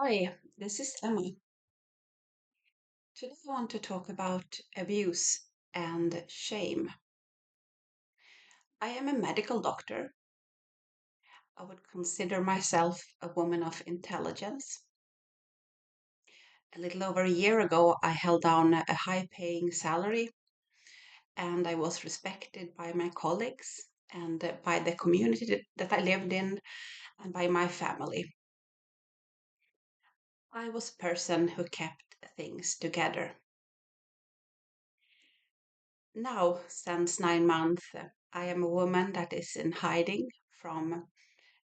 Hi, this is Emma. Today I want to talk about abuse and shame. I am a medical doctor. I would consider myself a woman of intelligence. A little over a year ago, I held down a high paying salary and I was respected by my colleagues and by the community that I lived in and by my family. I was a person who kept things together. Now, since 9 months, I am a woman that is in hiding from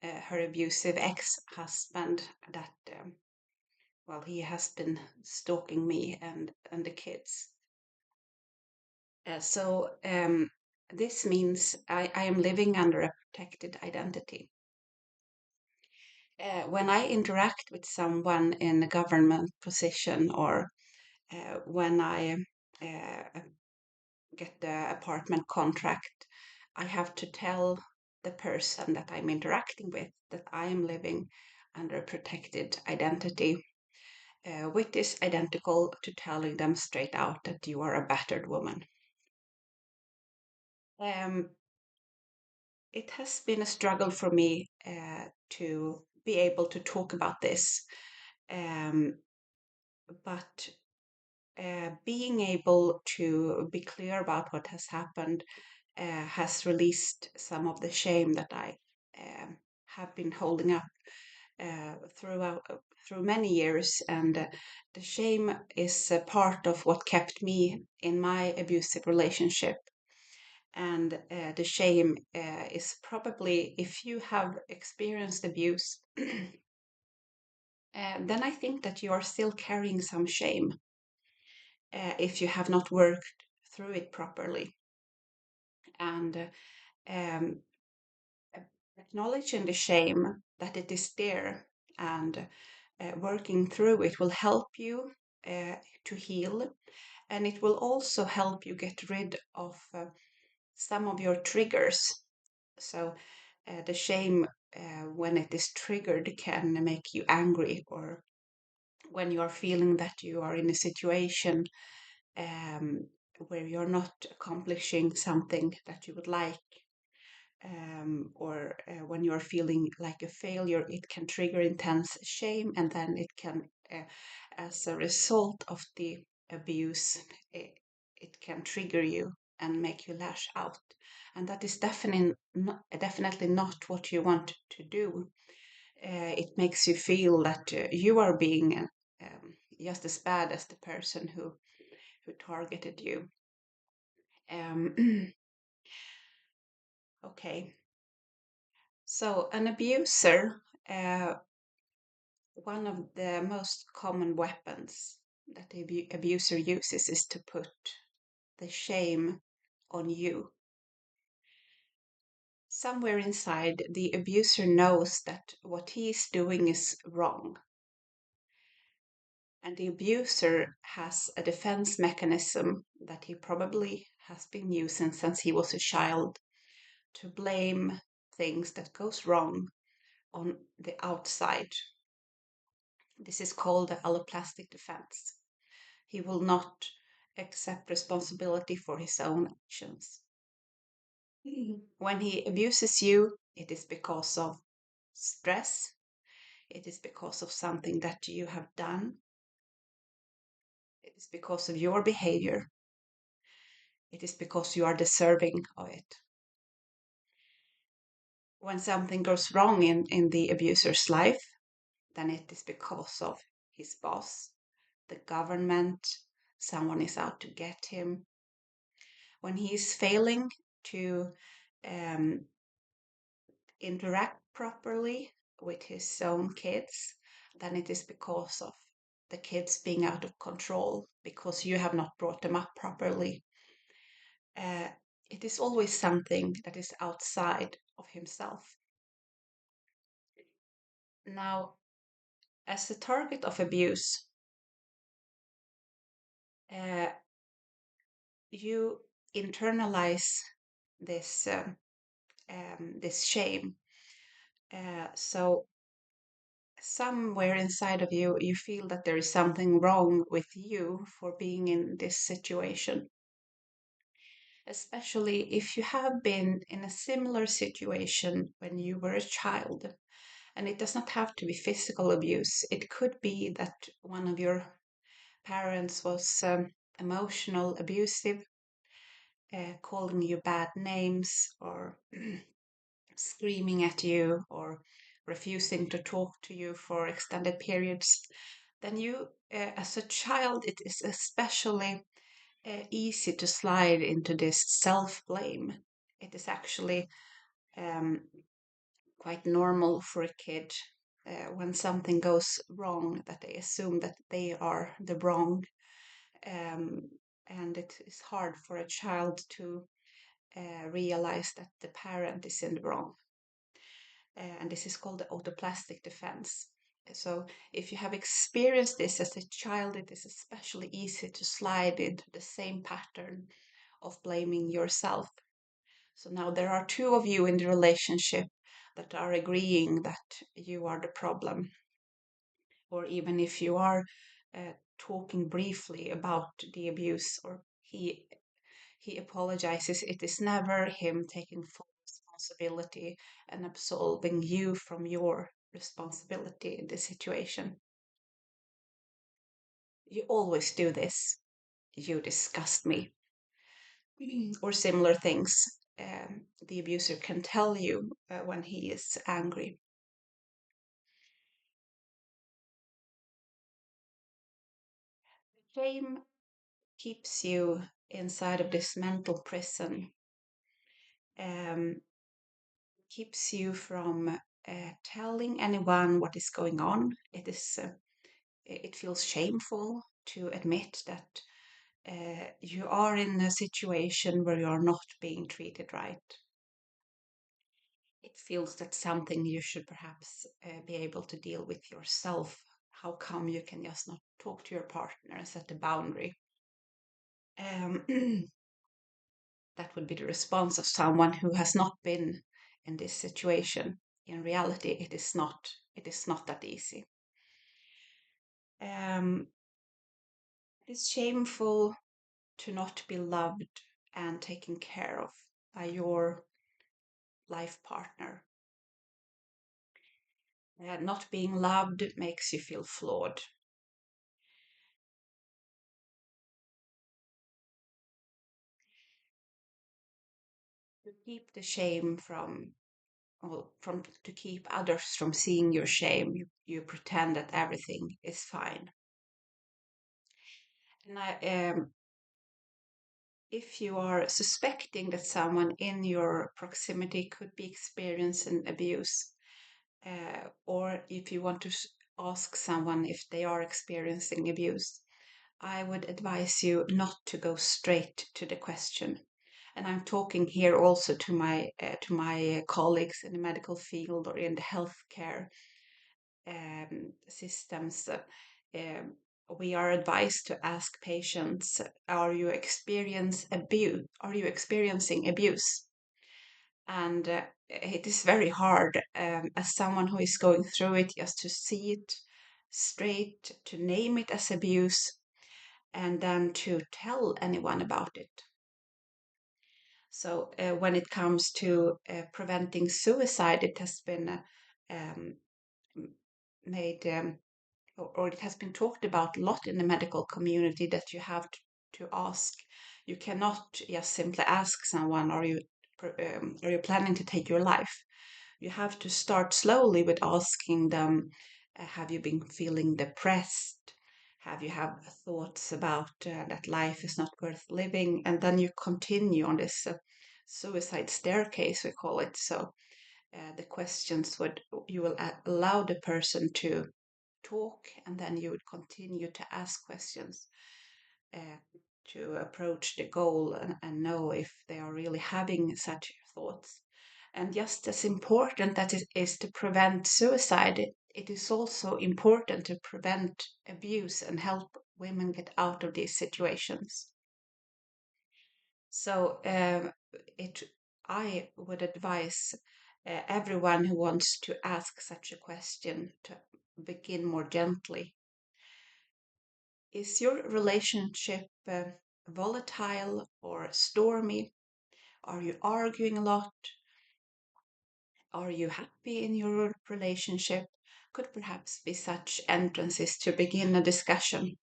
her abusive ex-husband that, well, he has been stalking me and the kids. So this means I am living under a protected identity. When I interact with someone in a government position or when I uh, get the apartment contract, I have to tell the person that I'm interacting with that I am living under a protected identity, which is identical to telling them straight out that you are a battered woman. Um, it has been a struggle for me to be able to talk about this, um, but being able to be clear about what has happened has released some of the shame that I have been holding up throughout through many years, and the shame is a part of what kept me in my abusive relationship. And the shame is probably if you have experienced abuse, then I think that you are still carrying some shame if you have not worked through it properly. And um, acknowledging the shame that it is there and working through it will help you to heal, and it will also help you get rid of some of your triggers. So, the shame, when it is triggered, can make you angry, or when you are feeling that you are in a situation um, where you're not accomplishing something that you would like, or when you're feeling like a failure, it can trigger intense shame, and then it can, as a result of the abuse, it can trigger you and make you lash out. And that is definitely not what you want to do. It makes you feel that you are being just as bad as the person who targeted you. Um, okay. So, an abuser, one of the most common weapons that the abuser uses is to put the shame on you. Somewhere inside, the abuser knows that what he is doing is wrong. And the abuser has a defense mechanism that he probably has been using since he was a child to blame things that goes wrong on the outside. This is called the alloplastic defense. He will not accept responsibility for his own actions. When he abuses you, it is because of stress, it is because of something that you have done, it is because of your behavior, it is because you are deserving of it. When something goes wrong in the abuser's life, then it is because of his boss, the government, someone is out to get him. When he is failing to um, interact properly with his own kids, then it is because of the kids being out of control because you have not brought them up properly. Uh, it is always something that is outside of himself. Now, as a target of abuse, uh, you internalize this shame. So somewhere inside of you, you feel that there is something wrong with you for being in this situation. Especially if you have been in a similar situation when you were a child. And it does not have to be physical abuse. It could be that one of your parents was emotional abusive, calling you bad names, or screaming at you, or refusing to talk to you for extended periods. Then as a child, it is especially easy to slide into this self blame. It is actually um, quite normal for a kid when something goes wrong that they assume that they are the wrong. Um, and it is hard for a child to realize that the parent is in the wrong. And this is called the autoplastic defense. So, if you have experienced this as a child, it is especially easy to slide into the same pattern of blaming yourself. So now there are two of you in the relationship that are agreeing that you are the problem. Or even if you are talking briefly about the abuse, or he apologizes, it is never him taking full responsibility and absolving you from your responsibility in this situation. You always do this. You disgust me. Or similar things. The abuser can tell you when he is angry. Shame keeps you inside of this mental prison, um, keeps you from telling anyone what is going on. It feels shameful to admit that you are in a situation where you are not being treated right. It feels that something you should perhaps be able to deal with yourself. How come you can just not talk to your partner and set a boundary? Um, that would be the response of someone who has not been in this situation. In reality, it is not. It is not that easy. Um, it's shameful to not be loved and taken care of by your life partner. Not being loved makes you feel flawed. To keep the shame from to keep others from seeing your shame, you pretend that everything is fine. And if you are suspecting that someone in your proximity could be experiencing abuse, or if you want to ask someone if they are experiencing abuse, I would advise you not to go straight to the question. And I'm talking here also to my colleagues in the medical field or in the healthcare systems. Um, we are advised to ask patients, "Are you experience abuse? Are you experiencing abuse?" And it is very hard as someone who is going through it just to see it straight, to name it as abuse, and then to tell anyone about it. So when it comes to preventing suicide, it has been um, made or it has been talked about a lot in the medical community that you have to ask. You cannot just simply ask someone, are you planning to take your life? You have to start slowly with asking them, have you been feeling depressed? Have you have thoughts about that life is not worth living? And then you continue on this suicide staircase, we call it. So the questions would you will allow the person to talk, and then you would continue to ask questions uh, to approach the goal and know if they are really having such thoughts. And just as important that it is to prevent suicide, it is also important to prevent abuse and help women get out of these situations. So it, I would advise everyone who wants to ask such a question to begin more gently. Is your relationship volatile or stormy? Are you arguing a lot? Are you happy in your relationship? Could perhaps be such entrances to begin a discussion.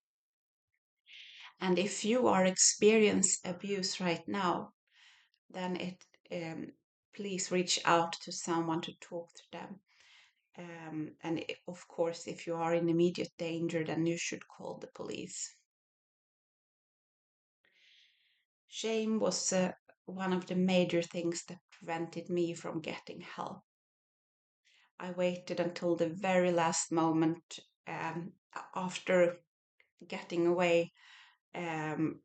And if you are experiencing abuse right now, then please reach out to someone to talk to them. And of course, if you are in immediate danger, then you should call the police. Shame was one of the major things that prevented me from getting help. I waited until the very last moment after getting away. Um,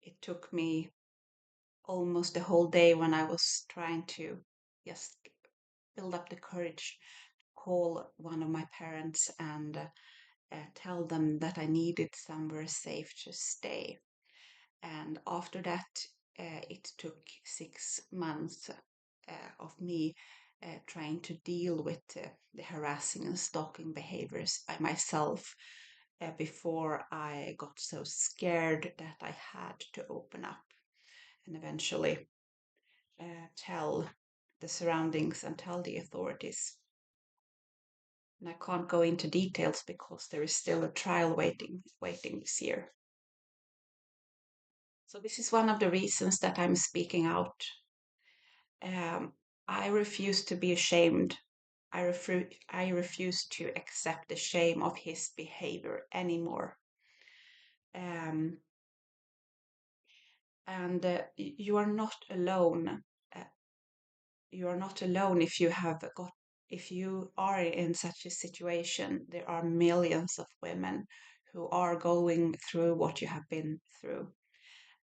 it took me almost the whole day when I was trying to just build up the courage to call one of my parents and tell them that I needed somewhere safe to stay. And after that, it took 6 months of me trying to deal with the harassing and stalking behaviors by myself before I got so scared that I had to open up and eventually tell the surroundings and tell the authorities. And I can't go into details because there is still a trial waiting this year. So this is one of the reasons that I'm speaking out. Um, I refuse to be ashamed. I refuse to accept the shame of his behavior anymore. Um, and you are not alone. Uh, you are not alone if you are in such a situation. There are millions of women who are going through what you have been through.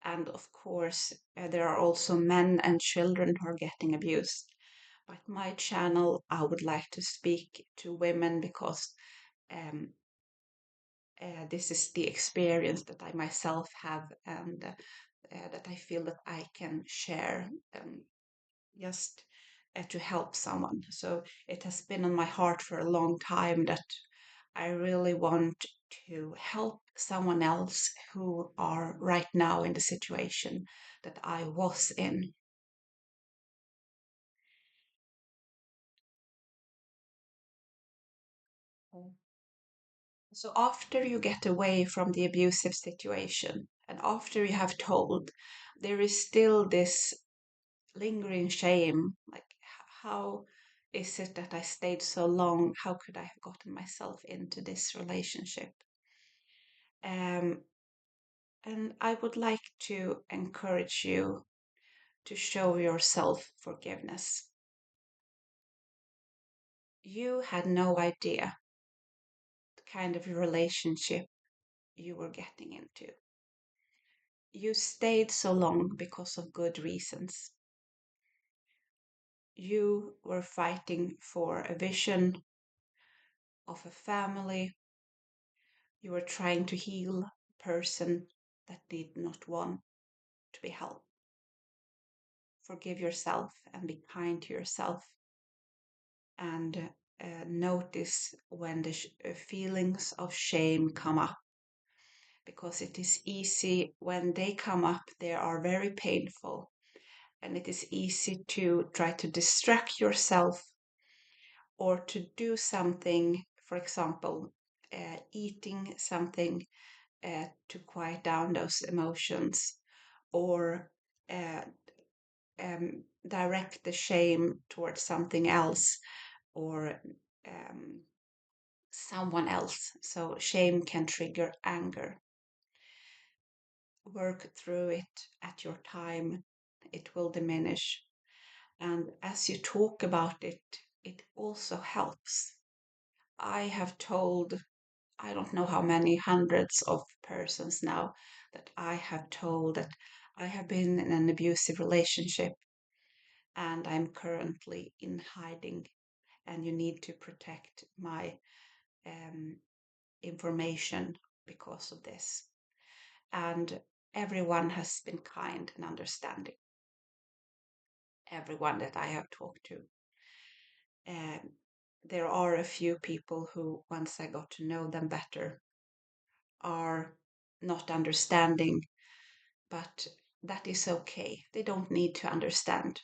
And of course, there are also men and children who are getting abused. But my channel, I would like to speak to women because um, this is the experience that I myself have, and that I feel that I can share just to help someone. So it has been on my heart for a long time that I really want to help someone else who are right now in the situation that I was in. So after you get away from the abusive situation and after you have told, there is still this lingering shame, like how is it that I stayed so long? How could I have gotten myself into this relationship? Um, and I would like to encourage you to show yourself forgiveness. You had no idea the kind of relationship you were getting into. You stayed so long because of good reasons. You were fighting for a vision of a family. You were trying to heal a person that did not want to be helped. Forgive yourself and be kind to yourself. And notice when the feelings of shame come up. Because it is easy when they come up, they are very painful. And it is easy to try to distract yourself or to do something, for example, eating something to quiet down those emotions or uh, direct the shame towards something else or um, someone else. So, shame can trigger anger. Work through it at your time, it will diminish. And as you talk about it, it also helps. I have told, I don't know how many hundreds of persons now that I have told that I have been in an abusive relationship and I'm currently in hiding, and you need to protect my um, information because of this. And everyone has been kind and understanding, everyone that I have talked to. Um, there are a few people who, once I got to know them better, are not understanding, but that is okay. They don't need to understand.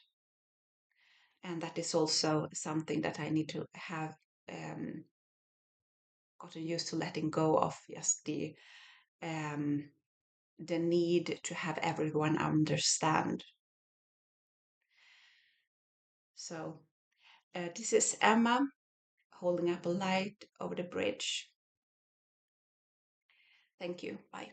And that is also something that I need to have um, gotten used to letting go of, just the need to have everyone understand. So this is Emma holding up a light over the bridge. Thank you. Bye.